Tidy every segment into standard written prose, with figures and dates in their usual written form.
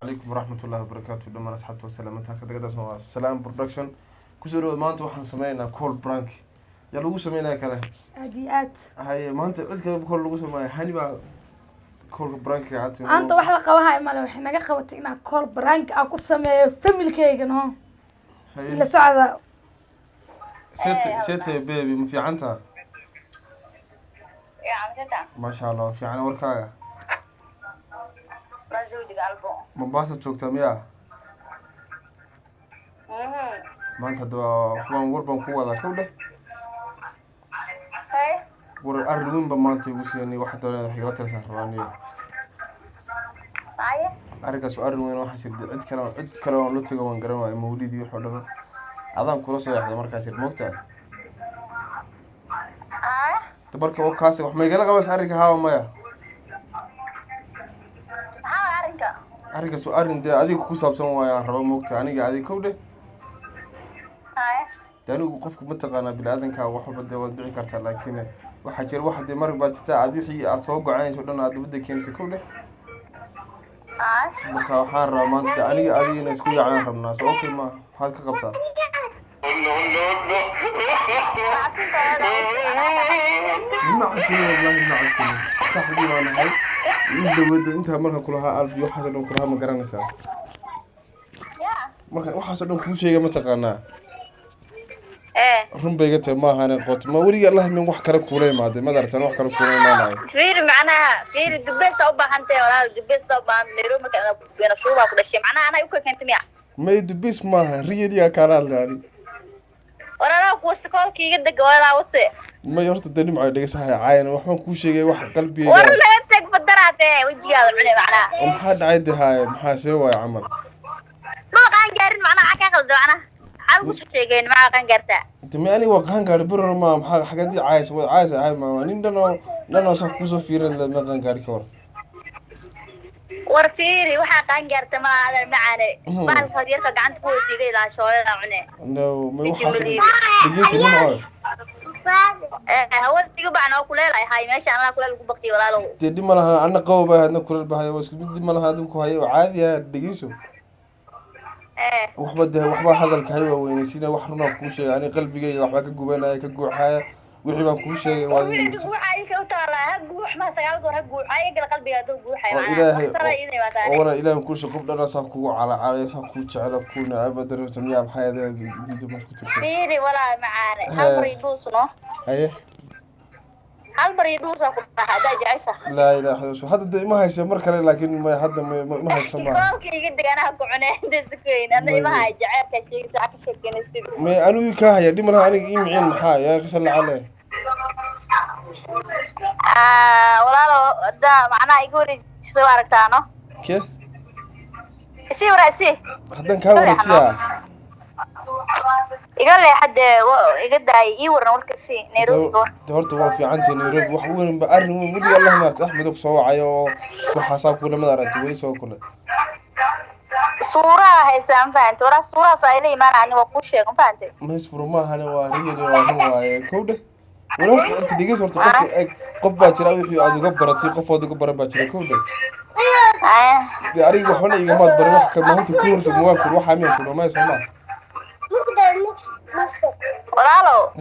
عليكم ورحمة الله وبركاته. دمان أصحابته وسلامتها كذا كذا سوا سلام برودكشن كسروا ما أنت وحنا سمينا كول برانك يا لو سمينا كله عاديات هاي ما أنت قلت كذا بكل لو سمينا هني بقى كول برانك عادي أنت وحلا قواها إما لو إحنا جا خوتينا كول برانك أكو سمي فيلم كيجن هو إلا سعادة ست بيبي ما في عنتها يا عمتها ما شاء الله في عنا وركاية رجودي قلبه مباسط شوكتها مياه ما أنت دوا خوان وربان قوة ذا كوله هاي ور أروين بمانتي وسيني واحد ولا حيرات سهرانية معايا أرجع أروين واحد سيد عد كلام لو تجوا من قرما مولدي وحده هذا كله صيح هذا مركز سيد مقطع تبارك الله كاسي وحما يقلق بس أرجع هاو مايا أرجع سؤال ده أديك كوساب سما يا رب مقطع أنا قاعد كوله يعني وقفك متقنا بالآذن كا وحب ده ودعي كرت لكن وحجر واحد مر بتاع أدوحي أسوق عين سودنا أدو بدك ينسى كوله مركا حار ما أنت أنا نسكوي على ربنا أوكي ما هذا كقبطة ما عرفتني والله ما عرفتني صاحبي ما أنا هاي أنت مركا كلها ألف يوحد لهم كلها ما قرنا سا مركا وحصل لهم كل شيء متقنا رم بيجت ما هنا قط ما وري الله من وح كلا كوري ما ده ما درت أنا وح كلا كوري ما ناي فير معناها فير دبس أو بحنتي ولا دبس طبعا نيرو مكان بين شو ما كل شيء معناها أنا يمكن كنت مياه ما يدبس ما ريال يا كارال يعني وأنا وصل كل كي قد جوالا وصل ما يرت الدنيا معي دقيس هاي عين وحنا كل شيء وح قلبي ولا أنت بدرته وجهي هذا معناه ومحد عيد هاي محاسوة يا عمل ما كان جارين معناه عكاك الدعنا حال وش بتيجين ما كان جرتا تماني وقهان قال بر ما محا حاجات دي عايز هاي ما نين دنا صح كوسو فيرن لما كان قال كور ورفيري وحا كان جرتا ما هذا معاني ما الفريق قعدت فوق تيجي لا شوية عنه نو ما وحاسب دقيس من هاي هو تيجي بعنا كلها هاي ماشي أنا كلها بقتي ولا لو تدي مالها أنا قوي بها أنا كل بها بس بدي مالها هذا كوهاي وعادي يا دقيسو وحبده هذا الكهيوة وينسينا وحرنا كل شيء يعني قلبي جاي وحبك جوبنا كجوع حياة وحبا كل شيء وهذه جوع عايك وترى هجوع ما سجال جور هجوع عايك قلبي جادو جوع حياة ورا إلهي كل شيء قبل أنا ساكو على ساكو على كونا أبدا سميها بحياة دي مش كنت فيري ولا معانا هل بريدوس نو أيه هل بريدوس أقول هذا جايسة لا إله إلا الله هذا ما هي سمر كله لكن ما حد ما هي سمر كي قد أنا هكو عناه دزكين أنا ما هي جعلك شيء ساعة شكين استدو ما أنا وياك دي مرة أنا يمعين محا يا كسل عليه ولا لو ده معناه يقول شو أركتانه كيف سي ورأسي حدن كاورتيا يقول لي حد يقدر يورنا وركسي نيروبي دورت هو في عندي نيروبي وحوين بأرن ودي الله ما أحمدك سوا عيو وحساب كل ما درت ولي سوا كله صورة هاي فهمت ولا صورة صايلة ما أنا وقول شيء فهمت ما يصبروا ما هنا وهي وهو كوده ولا أنت دقيقة صرت قف باكر أو يحيى عاد قبرتي قف هذا قبر باكر كوده دي أريد وحنا يجمعات بروح ما أنت كورت مواكل وحامي كله ما يسمع ولا لو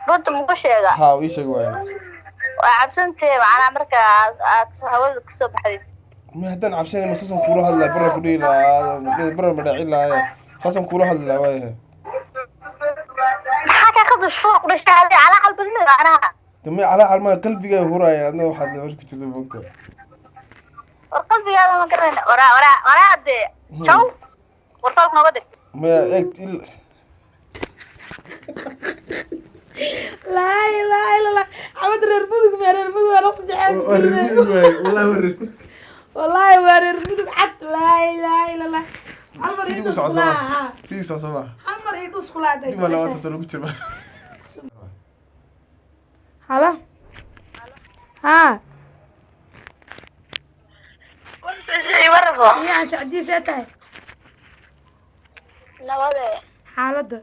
كنت مقشة ها وإيش جواي وعبسنت معنا أمريكا هوا كسب حديث ما هدن عبسني مساسن كوره هلا برا كليلا برا مداعيلا مساسن كوره هلا وايه حكى خذ الشوق ليش على قلب الدنيا معناها تمي على ما قلبي جاي هراي أنا واحد مش كنت زي ما قلت قلبي هذا ما كان ورا دي شو وصلت نقدر ما لا إله إلا الله عمد ريربودك ما ريربودك أنا صدق والله ما ريربودك حتى لا إله إلا الله عمر يدوس كلها ليس صباح عمر يدوس كلها ده ما لو أنت سلوك تبع هلا ها كنت زي ورقة يا سعدي ساتها nabade xaaladda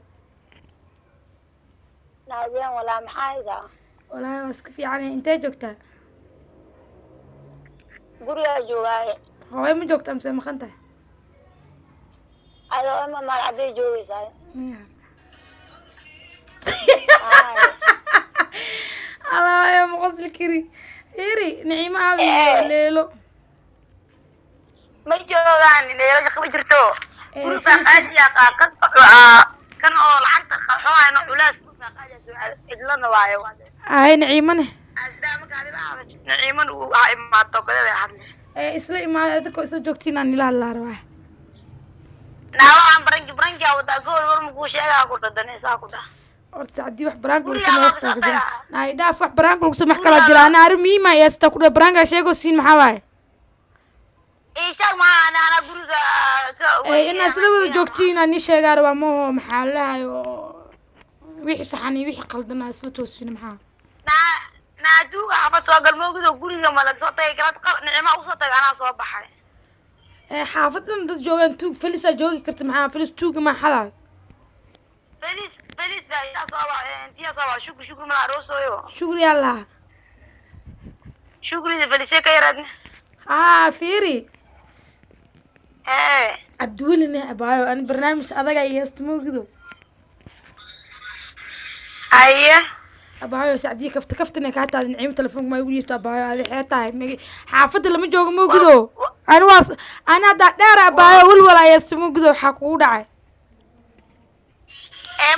naadiyaan walaa maxaa haysaa walaahi waa iska fiican intee joogtaa gurigaa joogaaye hooyo ma joogta amse maqan tahay adoo ima maal cadday joogaysaa alaayo maqosli kari iri nicimahaaga iyo leelo ma joogaan leelo shaqo ma jirto guri Filis- baaqaadiya kan oo lacagta qaxooayna culaas ku baaqaadiya cidlana waayo ay nicimane asdaa marka adiga naciiman uu ha imaato kadada hadle isla imaada adikoo isla joogtiin aan nila hadlaa rabaa naawaaan baranki wadaa gool war makuu sheegaa ku dhadanaysaa ku dhah horta haddii wax baraanka lagu Guriga waa sameeyo kasoo naay dhaaf wax baraanka lagu sameeyo wax kala jira ana arrin muhiim ah yeesata ku dhahay baraanka sheego siin maxaa waaye iishaag maa ana guriga inaa isla wada joogtiin aan nii sheegaa rabaa maho maxaa lahay oo wixii saxan iyo wixii qaldan isla toosina maxaa naaduuga xafad soo galmoogido guriga ma laga soo tagay galad nicima usoo tagay anaa soo baxay xaafadan dad joogaan tuug felisaa joogi karta maxaa felis tuuga maa xadaay felis baa yaa soo ba intiyaa soo ba shukri mala aroosooyo shukriyaa lahaa shukrida felisee ka yaraadne fiiri cabdiwelina abaayo ani barnaamij adaga iyo heesta moogido haye abaayo sacdiye kaftan kaa taada nicimo telefoonka maa igu dhiibta abaayo adi xee tahay xaafadda lama joogo moogido ani haddaa dheer abaayo walwal heesta moogido waxaa kugu dhacay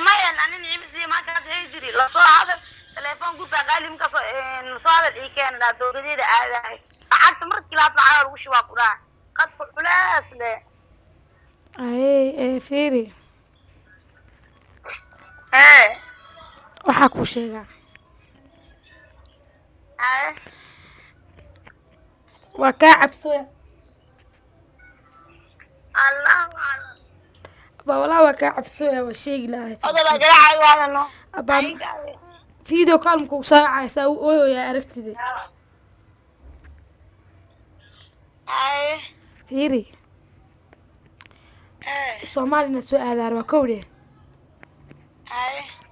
mayan ani nicimo sidii maankaas hei jiri lasoo hadal telefoon gurkaa qaalimka soo hadal ii keena dowladeeda aadahay lacagta markii laad lacag lagu shubaa ku dhaca qadka culaas le fiiri waxaa kuu sheegaa waa kaa cabsooya allahu aclam abaa walaa waa kaa cabsooya waa sheegi lahay odabaa galacay waadano abaa video kaalmka u saacaysaa u ooyoyaa aragtida fiiri soomaalina soo aadaar waa kowdhe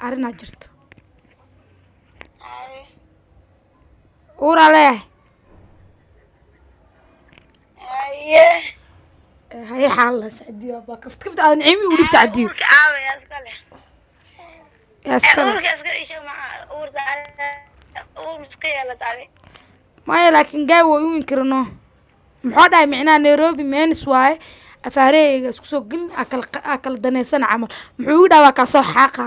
arrinaa jirto uraa leeyahay haye xaalala sacdiyo abaa kafta aada nicimi u dhib sacdiyo maya laakiin gaab way u inkirano muxuu dhahay micnaha nairobi menis waaye afaareheyga isku soo gelin aa kala daneysana camal muxuu igu dhaha waa kaa soo xaaqa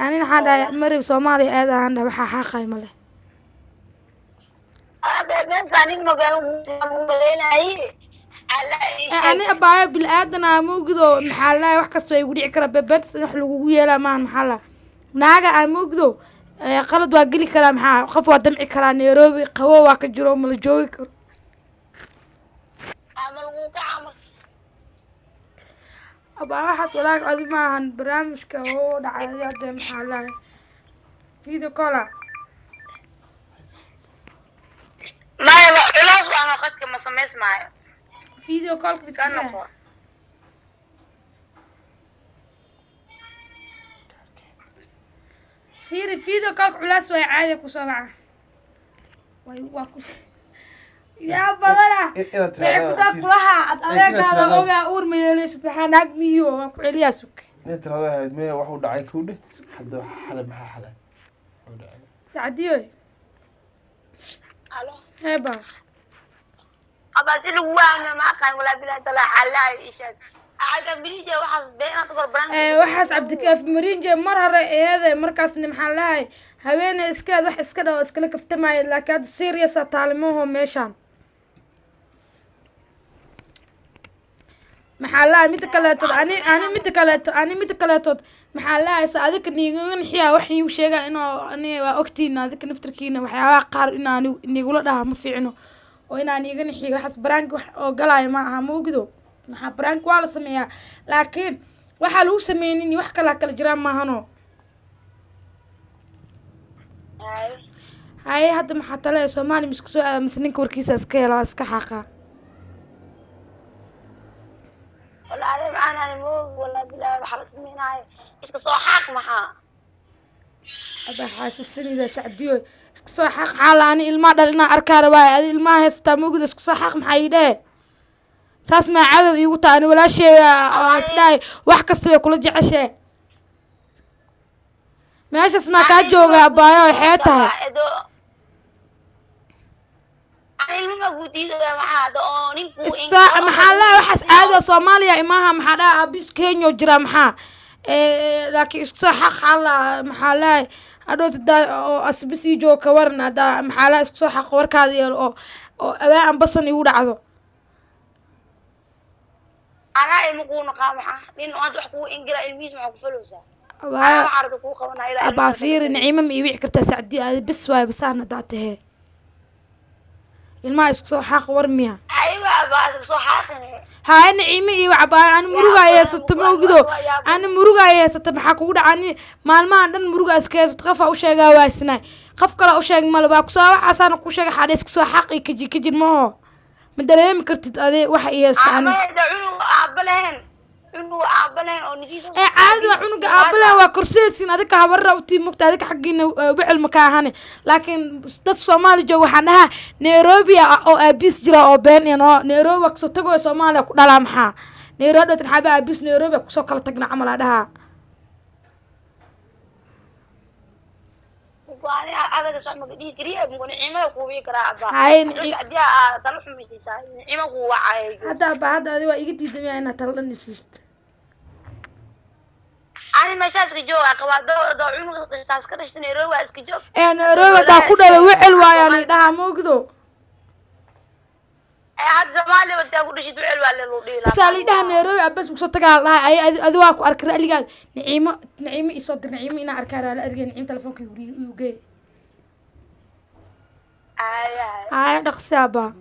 anina waxaan dhahay marib soomaaliya aad ahaan dhaha waxaa xaaqay male ani abaayo bil-aadan aa moogido maxaa lahay wax kastoo ay igu dhici karaa bebentas in wax lagugu yeelaa maahan maxaa la naaga aa moogido qalad waa geli karaa maxaa qof waa damci karaa nairobi qabo waa ka jiro mala joogi karo abaa waxaas walaag adi maahan barnaamijka oo dhacay hadda maxaa lahay video cola maya culaas waana qadka ma samaysmaayo video callka ka noqo fiiri video callka culaas way caadi kusoo waca way waa ku yaa badana waxay ku daa kulaha ad adeegaada ogaa uur mayeeleysid waxaa naag miyo waa ku celiyaa sug tirada ahayd maya wax u dhacay kowdhe hadda xalay maxaa xalay sacdiyo alo heeba abaa si lagu waamo ma aqaan walaa bilaa talaa xalaayo ishaag aga bilije waxaas beenaad gorban waxaas cabdikaaf marinje mar hore eede markaasna maxaa lahay haweene iskeed wax iska dhaw iskala kaftamaayo laakiin hadda serious a taalimaho meeshaan maxaa lahay midda kaleetood midda kaleetood maxaa lahay sa adika niiganaxiyaa wax iigu sheegaa inoo ani waa ogtiina adika naftarkiina waxyaabaha qaar inaan nigula dhaha ma fiicno oo inaan iiga nixiyo waxaas baraanki wax oo galaayo ma aha moogido maxaa baraanki waa la sameeyaa laakiin waxaa lagu sameynin wax kalaa kala jiraan maahano haye hadda maxaa tale Soomaali miska soo aada mise ninka warkiisa iska hela iska xaqa والله معانا الموج ولا بلا بحرس مناي إيش كصحاق محا aba xaasisaniida shacdiyo iska soo xaq xaalaani ilma dhalina arkaa rabaa adi ilma haysta mugda iska soo xaq maxay dhee saas ma cadow iigu taani walaashay isdhaay wax kasta way kula jeceshay meeshas ma ka jooga baayo waxay tahay iska maxaa la waxaas caado Soomaaliya imaha maxaa dhaa abis Kenya jira maxaa laakiin iska soo xaq xala maxaa la hadhow oo asbisi jooga warna hada maxaa la iska soo xaq warkaada yar oo awaan basan igu dhacdo أنا المقون قامحة لأنه أنت حكوا إنجلا الميز معك فلوسه أنا ما عرض كوه قمنا إلى أبا فير نعيمة ميبيع كرتا سعدي هذا بس واي بس أنا دعته الماء يسقط حق ورميها أيوة أبا سو حقني هاي نعيمة إيوة عبا أنا مروقة يا ست موجودة أنا مروقة يا ست بحكوا عني مال ما عندنا مروقة إسكاز تخاف أو شيء جواسنا خاف كلا أو شيء مال باكسوا عشان أكو شيء حدث كسوا حقي كجي ما هو مدري كرت هذا واحد يستعني أما يدعونه عبلهن إنه عبلهن أو نجيز عادي عنق عبلهن وكرسيسين هذيك هبرة وتي مقت هذيك حقين بعل مكانه لكن دت الصومال جو حنها نيروبي أو أبيس جرا أو بين يعني نيروبي كسو تجوا الصومال كلام حا نيروبي تنحب أبيس نيروبي كسو كلا تجنا عمل هذا وأنا هذا كسر مقدي كريه بقول نعمة وكوبي كرابة هاي أدي تروح مستيسا نعمة وعاي هذا بعد هذا ويجي تدمي أنا تلقني سيست أنا مش أسكت جوا كواد دو عيون قصاص كرشت نيروبي أسكت جوا نيروبي دا كده وعل ويا ده مو كده هذا زماني بدي أقول شيء وعل ولا لودي سالي ده نيروبي بس بصوت تقال لا أي أدواك أركر اللي قال نعيمة يصد نعيمة أنا أركر على أرجع نعيم تلفونك يوجي أيه دخسابة